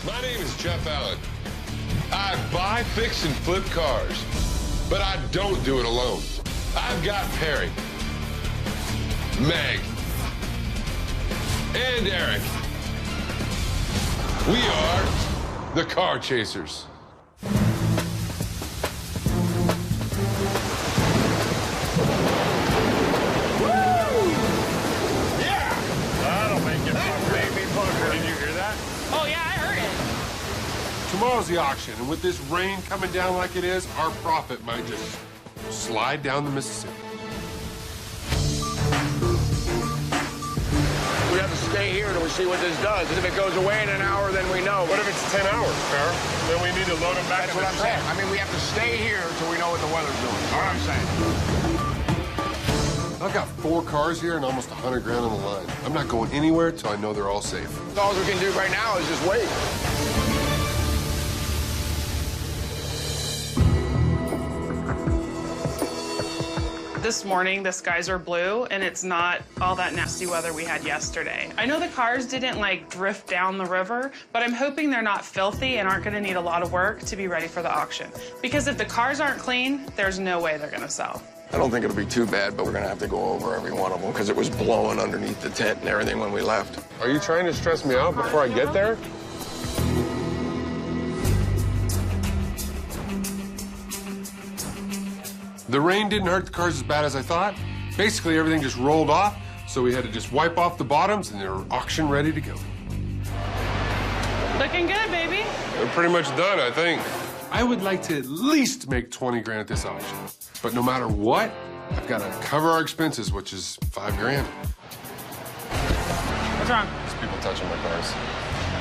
My name is Jeff Allen. I buy, fix, and flip cars, but I don't do it alone. I've got Perry, Meg, and Eric. We are the Car Chasers. Tomorrow's the auction, and with this rain coming down like it is, our profit might just slide down the Mississippi. We have to stay here till we see what this does. If it goes away in an hour, then we know. What if it's 10 hours, Farrah? Then we need to load them back. That's what I'm saying. I mean, we have to stay here till we know what the weather's doing. That's what I'm saying. I've got 4 cars here and almost 100 grand on the line. I'm not going anywhere till I know they're all safe. All we can do right now is just wait. This morning, the skies are blue, and it's not all that nasty weather we had yesterday. I know the cars didn't, like, drift down the river, but I'm hoping they're not filthy and aren't gonna need a lot of work to be ready for the auction. Because if the cars aren't clean, there's no way they're gonna sell. I don't think it'll be too bad, but we're gonna have to go over every one of them because it was blowing underneath the tent and everything when we left. Are you trying to stress me out before I get there? The rain didn't hurt the cars as bad as I thought. Basically, everything just rolled off, so we had to just wipe off the bottoms, and they're auction ready to go. Looking good, baby. They're pretty much done, I think. I would like to at least make 20 grand at this auction. But no matter what, I've got to cover our expenses, which is 5 grand. What's wrong? There's people touching my cars.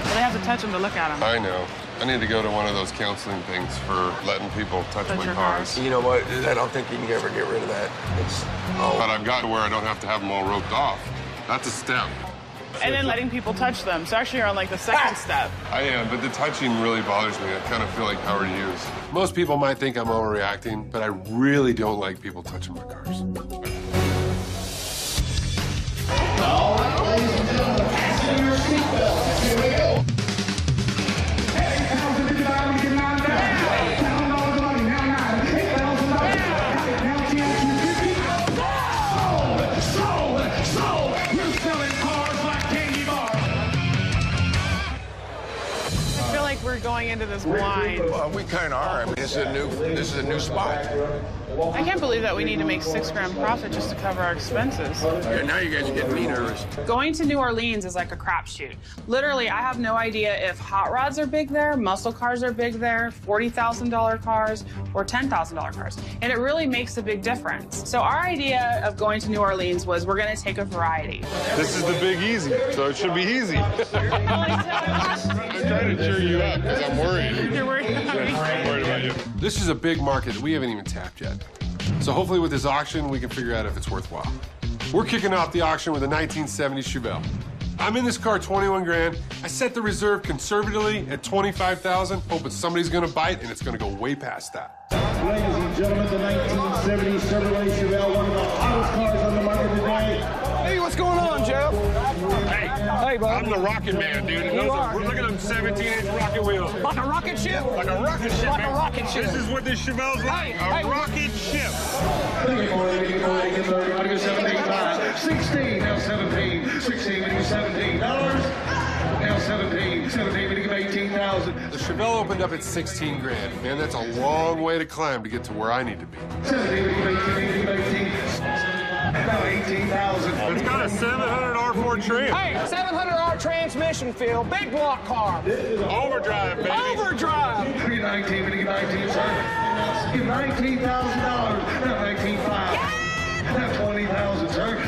Well, they have to touch them to look at them. I know. I need to go to one of those counseling things for letting people touch my cars. You know what? I don't think you can ever get rid of that. But I've got to where I don't have to have them all roped off. That's a step. And then letting people touch them. So actually you're on, like, the second step. I am, but the touching really bothers me. I kind of feel like Howard Hughes. Most people might think I'm overreacting, but I really don't like people touching my cars. All right, ladies and gentlemen, fasten your seatbelts. Here we go. We're going into this blind. Well, we kind of are. I mean, this is a new spot. I can't believe that we need to make 6 grand profit just to cover our expenses. Yeah, now you guys are getting me nervous. Going to New Orleans is like a crapshoot. Literally, I have no idea if hot rods are big there, muscle cars are big there, $40,000 cars, or $10,000 cars. And it really makes a big difference. So our idea of going to New Orleans was we're going to take a variety. This is the Big Easy, so it should be easy. I'm trying to cheer you up because I'm worried. You're worried about me? I'm worried about you. This is a big market that we haven't even tapped yet. So hopefully with this auction, we can figure out if it's worthwhile. We're kicking off the auction with a 1970 Chevelle. I'm in this car 21 grand. I set the reserve conservatively at 25,000, hoping somebody's gonna bite and it's gonna go way past that. Ladies and gentlemen, the 1970 Chevrolet Chevelle, one of the hottest cars on the market today. Hey, what's going on, Jeff? Hey, bud. I'm the rocket man, dude. And look at them 17-inch rocket wheels. Like a rocket ship? Like a rocket ship, Like man. a rocket ship. This is what this Chevelle's like, a rocket ship. 16, now 17, 16, we give $17. Now 17, 17, we give 18,000. The Chevelle opened up at 16 grand. Man, that's a long way to climb to get to where I need to be. 17, we give 18. About 18,000. It's got a 700 R4 trim. Hey, 700R transmission, Phil. Big block car. Overdrive, baby. Overdrive. 319, we give 19, sir. Give $19,000. Now 19,500. Now 20,000, sir.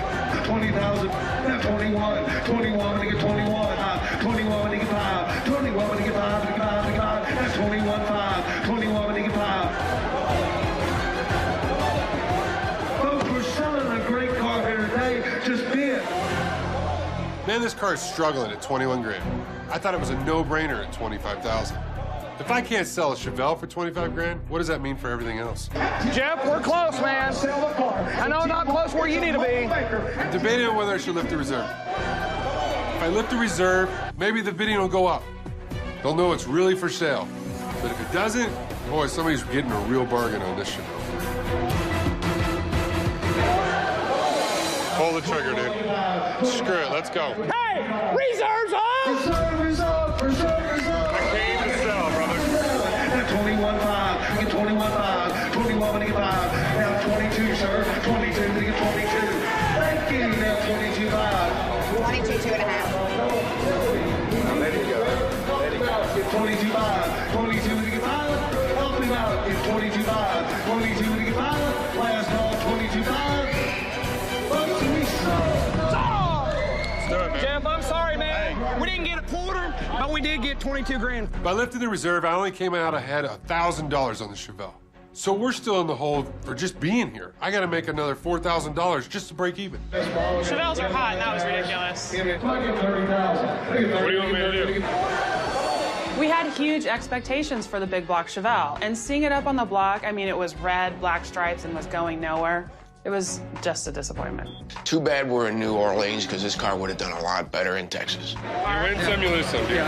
20,000. Now 21. 21, we get 21. 21, we get 5. 21, we get 5. Now 21,500. 21, we get 5. Folks, we're selling a great car here today. Just bid. Man, this car is struggling at 21 grand. I thought it was a no-brainer at 25,000. If I can't sell a Chevelle for 25 grand, what does that mean for everything else? Jeff, we're close, man. I know not close where you need to be. I'm debating on whether I should lift the reserve. If I lift the reserve, maybe the bidding will go up. they'll know it's really for sale. But if it doesn't, boy, somebody's getting a real bargain on this Chevelle. Pull the trigger, dude. Screw it, let's go. Hey, reserves on! Reserve. I came to sell, brother. 21.5, get 21.5, 21 when you get 5, now 22, sir, 22 when you get 22. Thank you, now 22.5. 22, 2.5. Let it go. Get 22.5, 22 when you get 5. Help him out, get 22.5, 22 when you get 5. Last call, 22.5. Folks, we saw. Let's do it, man. Jeff, I'm sorry, man. We didn't get a quarter, but we did get 22 grand. By lifting the reserve, I only came out ahead $1,000 on the Chevelle. So we're still in the hole for just being here. I gotta make another $4,000 just to break even. Chevelles are hot, and that was ridiculous. What do you want me to do? We had huge expectations for the big block Chevelle, and seeing it up on the block, I mean, it was red, black stripes, and was going nowhere. It was just a disappointment. Too bad we're in New Orleans, because this car would have done a lot better in Texas. You win some, you lose some, dude.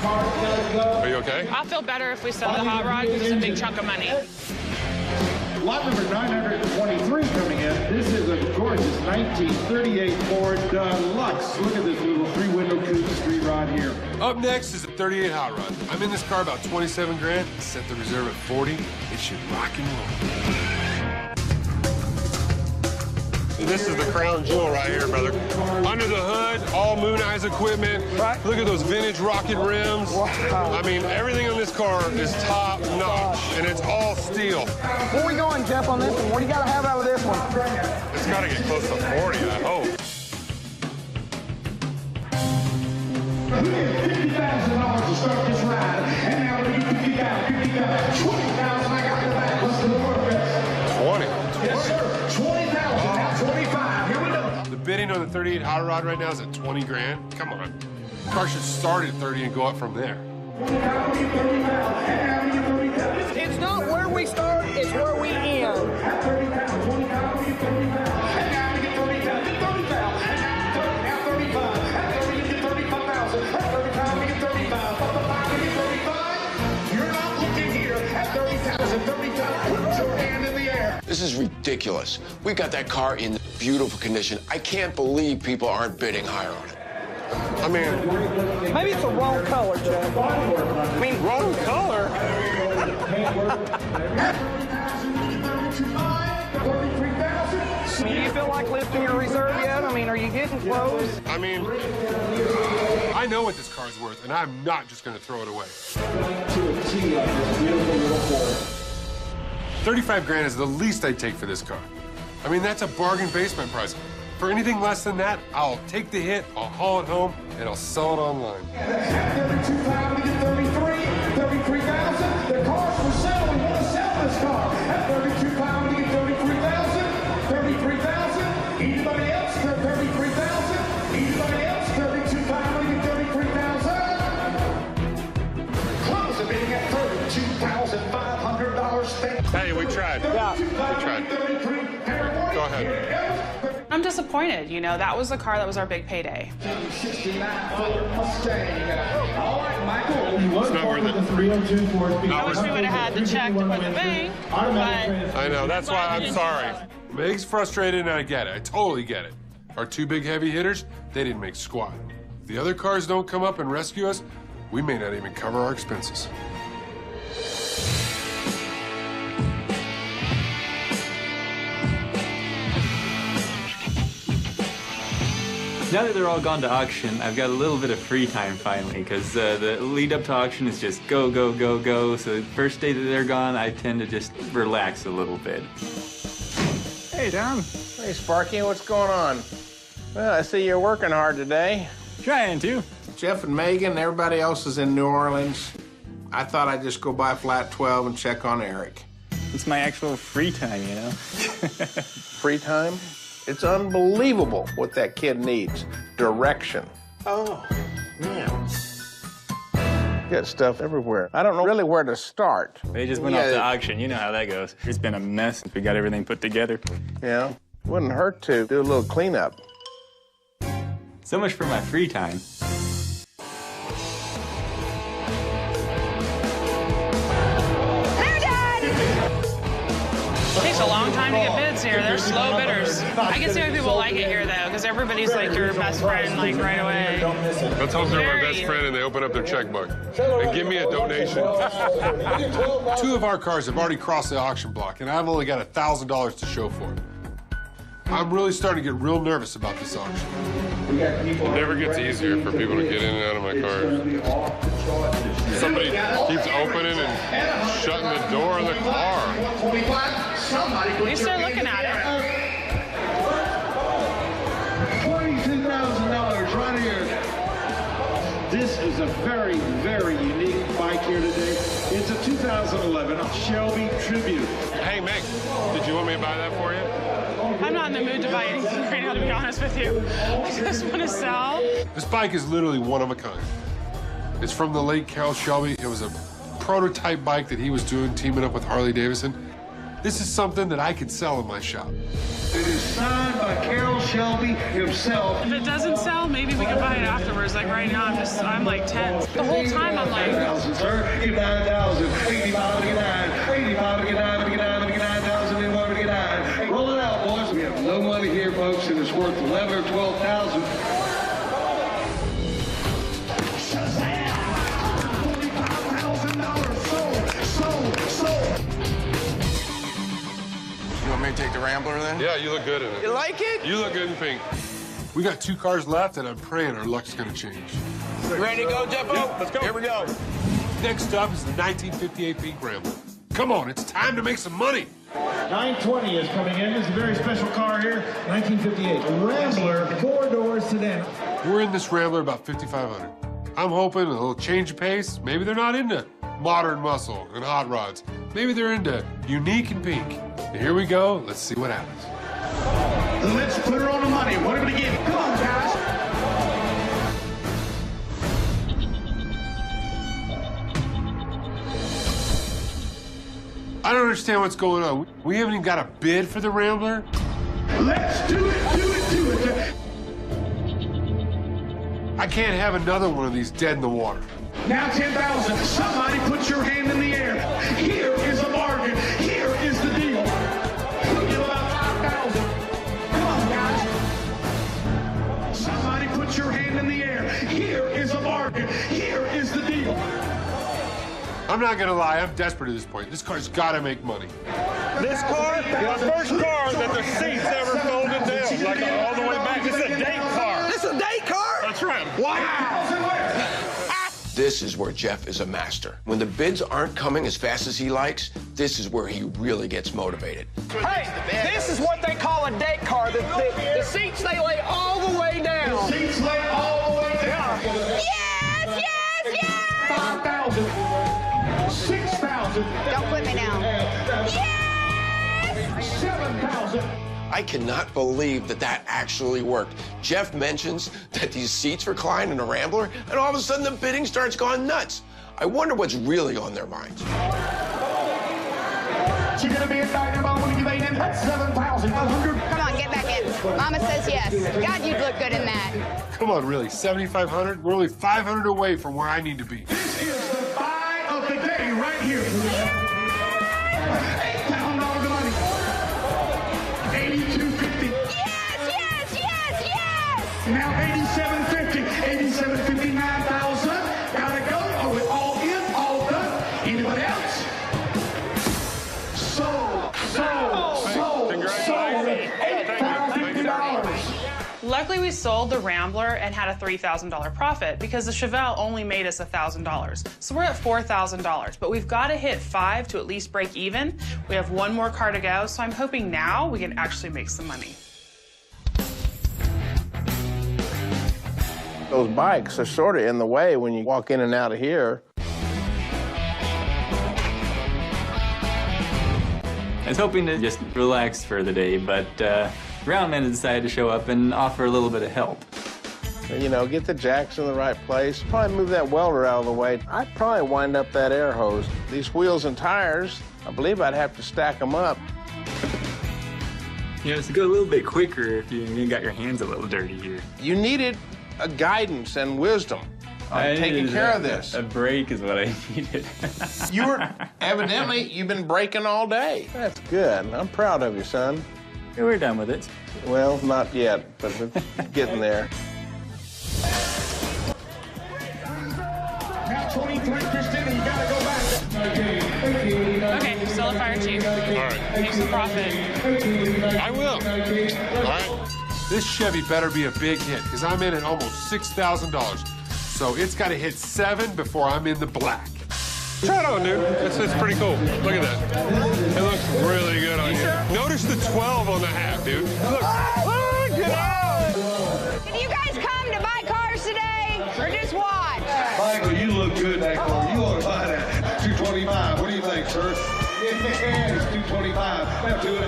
Are you okay? I'll feel better if we sell the hot rod because it's a big chunk of money. Lot number 923 coming in. This is a gorgeous 1938 Ford Deluxe. Look at this little three-window coupe street rod here. Up next is a 38 hot rod. I'm in this car about 27 grand. Set the reserve at 40. It should rock and roll. This is the crown jewel right here, brother. Under the hood, all Moon Eyes equipment. Right. Look at those vintage rocket rims. Wow. I mean, everything on this car is top notch, and it's all steel. Where we going, Jeff, on this one? What do you got to have out of this one? It's got to get close to 40, I hope. $50,000 to start this ride. And now we're going to $50,000, $50,000, $20,000 I got the back. What's the number? 20. Yes, sir. 20,000, now 25. Here we go. The bidding on the 38 hot rod right now is at 20 grand. Come on. The car should start at 30 and go up from there. It's not where we start, it's where we end. You're not looking here at 30,000, 30,000. Put your hand in the air. This is ridiculous. We got that car in beautiful condition. I can't believe people aren't bidding higher on it. I mean, Maybe it's the wrong color, Jeff. I mean, wrong color? I mean, do you feel like lifting your reserve yet? I mean, are you getting close? I know what this car's worth, and I'm not just going to throw it away. 35 grand is the least I'd take for this car. I mean, that's a bargain basement price. For anything less than that, I'll take the hit, I'll haul it home, and I'll sell it online. At 32,000, we get 33, 33,000. The car's for sale. We want to sell this car. At 32,000, we get 33,000, 33,000. Anybody else? 33,000. Anybody else? 32,000, we get 33,000. Close the bidding at $32,500. Hey, we tried. Yeah. We tried. Go ahead. I'm disappointed, you know. That was the car that was our big payday. 69-foot Mustang. All right, Michael. It's not worth it. I wish we would have had the check to put in the bank, but I know, that's why I'm sorry. Meg's frustrated, and I get it. I totally get it. Our two big heavy hitters, they didn't make squat. If the other cars don't come up and rescue us, we may not even cover our expenses. Now that they're all gone to auction, I've got a little bit of free time finally, because the lead up to auction is just go, go, go, go. So the first day that they're gone, I tend to just relax a little bit. Hey, Don. Hey, Sparky, what's going on? Well, I see you're working hard today. Trying to. Jeff and Megan, everybody else is in New Orleans. I thought I'd just go by Flat 12 and check on Eric. It's my actual free time, you know? Free time? It's unbelievable what that kid needs. Direction. Oh, man. Got stuff everywhere. I don't know really where to start. They just went off to auction. You know how that goes. It's been a mess since we got everything put together. Yeah. Wouldn't hurt to do a little cleanup. So much for my free time. It takes a long time to get bids here. They're slow bidders. I can see why people like it here, though, because everybody's like your best friend, like right away. Let's hope they're my best friend and they open up their checkbook and give me a donation. 2 of our cars have already crossed the auction block, and I've only got $1,000 to show for it. I'm really starting to get real nervous about this auction. It never gets easier for people to get in and out of my cars. Somebody keeps opening and shutting the door of the car. At least they're looking at it. $22,000 right here. This is a very, very unique bike here today. It's a 2011 Shelby Tribute. Hey, Mick, did you want me to buy that for you? I'm not in the mood to buy anything right now, to be honest with you. I just want to sell. This bike is literally one of a kind. It's from the late Carroll Shelby. It was a prototype bike that he was doing, teaming up with Harley Davidson. This is something that I could sell in my shop. It is signed by Carroll Shelby himself. If it doesn't sell, maybe we can buy it afterwards. Like right now, I'm like tense. The whole time I'm like, 9,000, sir. 89,000. 85, 89. 85, 89, 89, 89,000, 89. Roll it out, boys. We have no money here, folks, and it's worth 11 or 12,000. You want me to take the Rambler then? Yeah, you look good in it. You like it? You look good in pink. We got 2 cars left, and I'm praying our luck's gonna change. You ready to go, Jeffo? Yeah, let's go. Here we go. Next up is the 1958 pink Rambler. Come on, it's time to make some money. 920 is coming in. This is a very special car here, 1958. Rambler, 4-door sedan. We're in this Rambler about 5,500. I'm hoping a little change of pace. Maybe they're not into modern muscle and hot rods. Maybe they're into unique and pink. And here we go. Let's see what happens. Let's put her on the money. What are we going to give? Come on, guys. I don't understand what's going on. We haven't even got a bid for the Rambler. Let's do it, do it, do it. I can't have another one of these dead in the water. Now 10,000. Somebody put your hand in the air. Here is a bargain. Here is the deal. We'll give about 5,000. Come on, guys. Somebody put your hand in the air. Here is a bargain. Here is the deal. I'm not gonna lie, I'm desperate at this point. This car's gotta make money. This car, the first car that the seats ever folded down, like all the way back. This is a date car. This is a date car? That's right. Wow. This is where Jeff is a master. When the bids aren't coming as fast as he likes, this is where he really gets motivated. Hey, this is what they call a date car. The seats, they lay all the way down. Seats lay all the way down. Yes, yes, yes! 5,000. 6,000. Don't quit me now. Yes! 7,000. I cannot believe that that actually worked. Jeff mentions that these seats recline in a Rambler, and all of a sudden the bidding starts going nuts. I wonder what's really on their minds. She's gonna be a dynamo when you get in at 7,500. Come on, get back in. Mama says yes. God, you'd look good in that. Come on, really, 7,500? We're only 500 away from where I need to be. This is the buy of the day right here. $8,000 money. 82.50. Yes, yes, yes, yes! Now 87.50. 87.50. 9,000. Gotta go. Are we all in? All done? Anybody else? Sold. $8,050. luckily we sold the Rambler and had a $3,000 profit because the Chevelle only made us $1,000. So we're at $4,000, but we've got to hit 5 to at least break even. We have one more car to go, so I'm hoping now we can actually make some money. Those bikes are sort of in the way when you walk in and out of here. I was hoping to just relax for the day, but Roundman decided to show up and offer a little bit of help. You know, get the jacks in the right place, probably move that welder out of the way. I'd probably wind up that air hose. These wheels and tires, I believe I'd have to stack them up. You know, it's to go a little bit quicker if you got your hands a little dirty here. You need it guidance and wisdom on taking care of this. A break is what I needed. Evidently, you've been breaking all day. That's good. I'm proud of you, son. Yeah, we're done with it. Well, not yet, but we're getting there. Now 23, Christina, you gotta go back. Okay, still a fire chief. All right. Use the profit. I will. All right. This Chevy better be a big hit, because I'm in at almost $6,000. So it's got to hit 7 before I'm in the black. Try it on, dude. It's pretty cool. Look at that. It looks really good on you. Notice the 12 on the half, dude. Look. Look at that. Did you guys come to buy cars today or just watch? Michael, you look good in that car. You ought to buy that. 225. What do you think, sir? Yeah, it's 225. Now 2.5.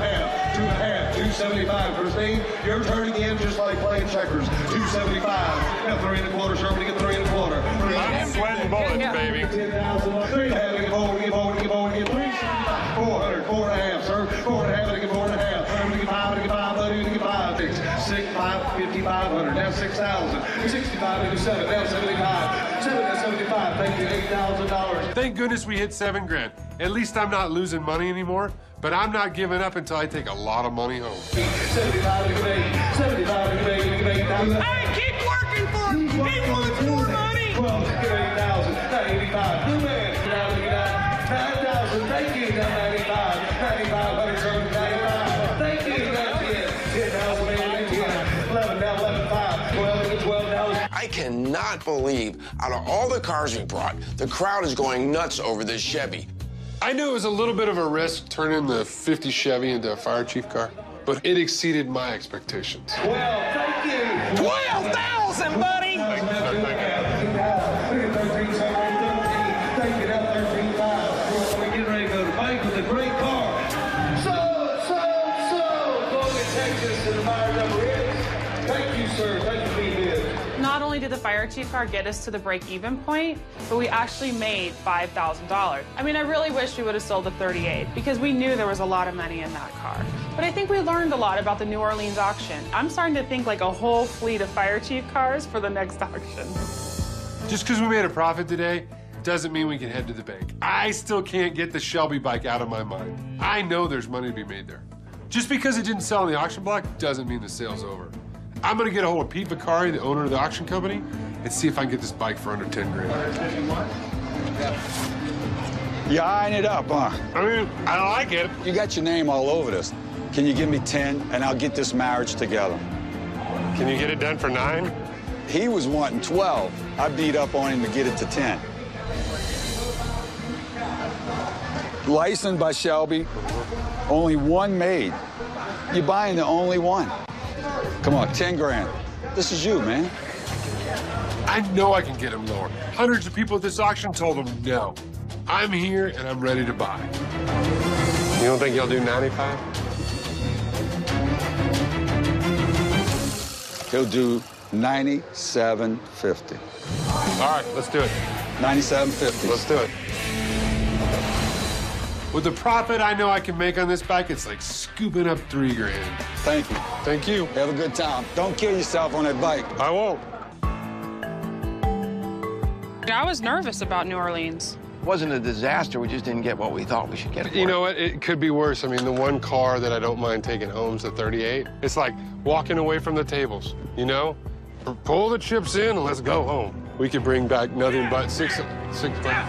2.5. 275. Christine, your turn again, just like playing checkers. 275. Now 3 1/4, sir. When you get 3 1/4. I'm sweating bullets, baby. 10,000. 3 1/2. Get forward. Get forward. Get forward. Get 375. 400. 4.5, sir. 4.5. And get 4.5. 5. Get 5. Get 5. Get 5. 6. 6. 5. 5,500. Now 6,000. 65. Get 7. Now 75. 7. Now 75. Thank you. $8,000. Thank goodness we hit 7 grand. At least I'm not losing money anymore, but I'm not giving up until I take a lot of money home. 75 to get 8. 75 to get 8. Get 8,000. Hey, keep working for him. He wants more money. 12 to get 8,000. Now 85. New man. Now to get 9,000. Thank you. Now 95. 9,500. 95. Thank you. Now 10. 10,000. 11. Now 11,500. 12 to get 12,000. I cannot believe, out of all the cars we brought, the crowd is going nuts over this Chevy. I knew it was a little bit of a risk turning the 50 Chevy into a fire chief car, but it exceeded my expectations. 12. Thank you. 12,000, buddy. Thank you. 13, 13. Thank you. Now 13,500. We're getting ready to go to the bank with a great car. So. Going to Texas and the fire number is. Thank you, sir. Thank you for being here. Not only did the fire chief car get us to the break-even point, but we actually made $5,000. I mean, I really wish we would have sold the 38 because we knew there was a lot of money in that car. But I think we learned a lot about the New Orleans auction. I'm starting to think like a whole fleet of fire chief cars for the next auction. Just because we made a profit today doesn't mean we can head to the bank. I still can't get the Shelby bike out of my mind. I know there's money to be made there. Just because it didn't sell in the auction block doesn't mean the sale's over. I'm gonna get a hold of Pete Vicari, the owner of the auction company, and see if I can get this bike for under 10 grand. You eyeing it up, huh? I mean, I like it. You got your name all over this. Can you give me 10 and I'll get this marriage together? Can you get it done for 9? He was wanting 12. I beat up on him to get it to 10. Licensed by Shelby, only one made. You're buying the only one. Come on, 10 grand. This is you, man. I know I can get him lower. Hundreds of people at this auction told him no. I'm here and I'm ready to buy. You don't think he'll do 95? He'll do 97.50. All right, let's do it. 97.50. Let's do it. With the profit I know I can make on this bike, it's like scooping up 3 grand. Thank you. Thank you. Have a good time. Don't kill yourself on that bike. I won't. I was nervous about New Orleans. It wasn't a disaster. We just didn't get what we thought we should get. You know what? It could be worse. I mean, the one car that I don't mind taking home is the 38. It's like walking away from the tables, you know? Pull the chips in and let's go home. We could bring back nothing but six grand.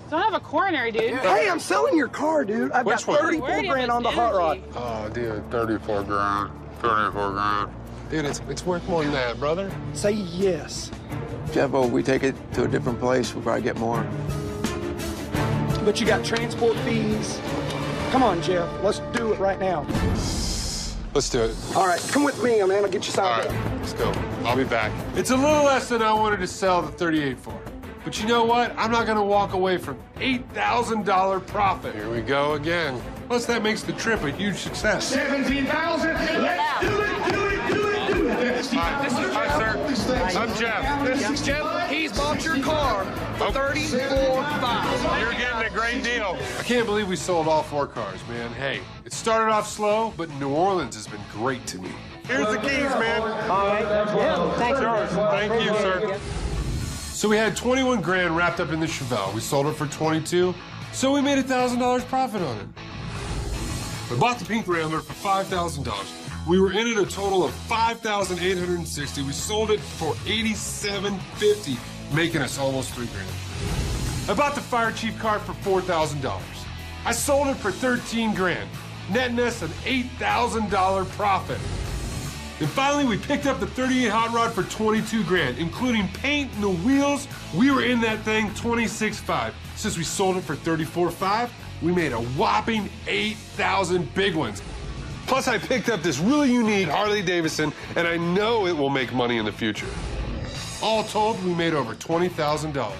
Don't have a coronary, dude. Hey, I'm selling your car, dude. I've Which got one? 34 grand on the hot rod. Oh, dude, 34 grand. 34 grand. Dude, it's worth more than that, brother. Say yes. Jeff, if we take it to a different place, we'll probably get more. But you got transport fees. Come on, Jeff. Let's do it right now. Let's do it. All right, come with me, man. I'll get you All signed right, up. let's go. I'll be back. It's a little less than I wanted to sell the 38 for. But you know what? I'm not gonna walk away from $8,000 profit. Here we go again. Plus, that makes the trip a huge success. 17,000. Let's do it. Hi, sir. I'm Jeff. This is Jeff. He's bought your car for $34,500. You're getting a great great deal. I can't believe we sold all 4 cars, man. Hey, it started off slow, but New Orleans has been great to me. Here's the keys, man. All right. Yeah, thanks. Yours. Thank you, sir. So we had 21 grand wrapped up in the Chevelle. We sold it for 22, so we made $1,000 profit on it. I bought the pink Rambler for $5,000. We were in it a total of $5,860. We sold it for $87.50, making us almost 3 grand. I bought the fire chief car for $4,000. I sold it for 13 grand, netting us an $8,000 profit. And finally, we picked up the 38 hot rod for 22 grand, including paint and the wheels. We were in that thing 26.5. Since we sold it for 34.5, we made a whopping 8,000 big ones. Plus, I picked up this really unique Harley Davidson, and I know it will make money in the future. All told, we made over $20,000.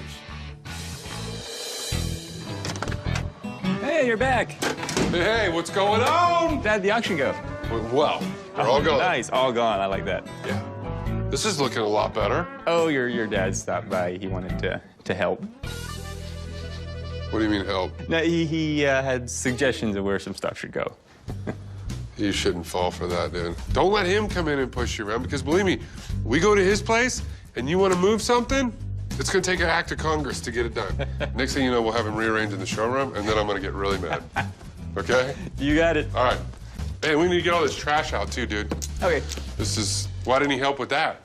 Hey, you're back. Hey, what's going on? How'd the auction go? Well, we're all going. Nice, all gone. I like that. Yeah. This is looking a lot better. Oh, your dad stopped by. He wanted to help. What do you mean help? No, he had suggestions of where some stuff should go. You shouldn't fall for that, dude. Don't let him come in and push you around, because believe me, we go to his place and you want to move something, it's going to take an act of Congress to get it done. Next thing you know, we'll have him rearranged in the showroom, and then I'm going to get really mad. Okay? You got it. All right. Hey, we need to get all this trash out, too, dude. Okay. Why didn't he help with that?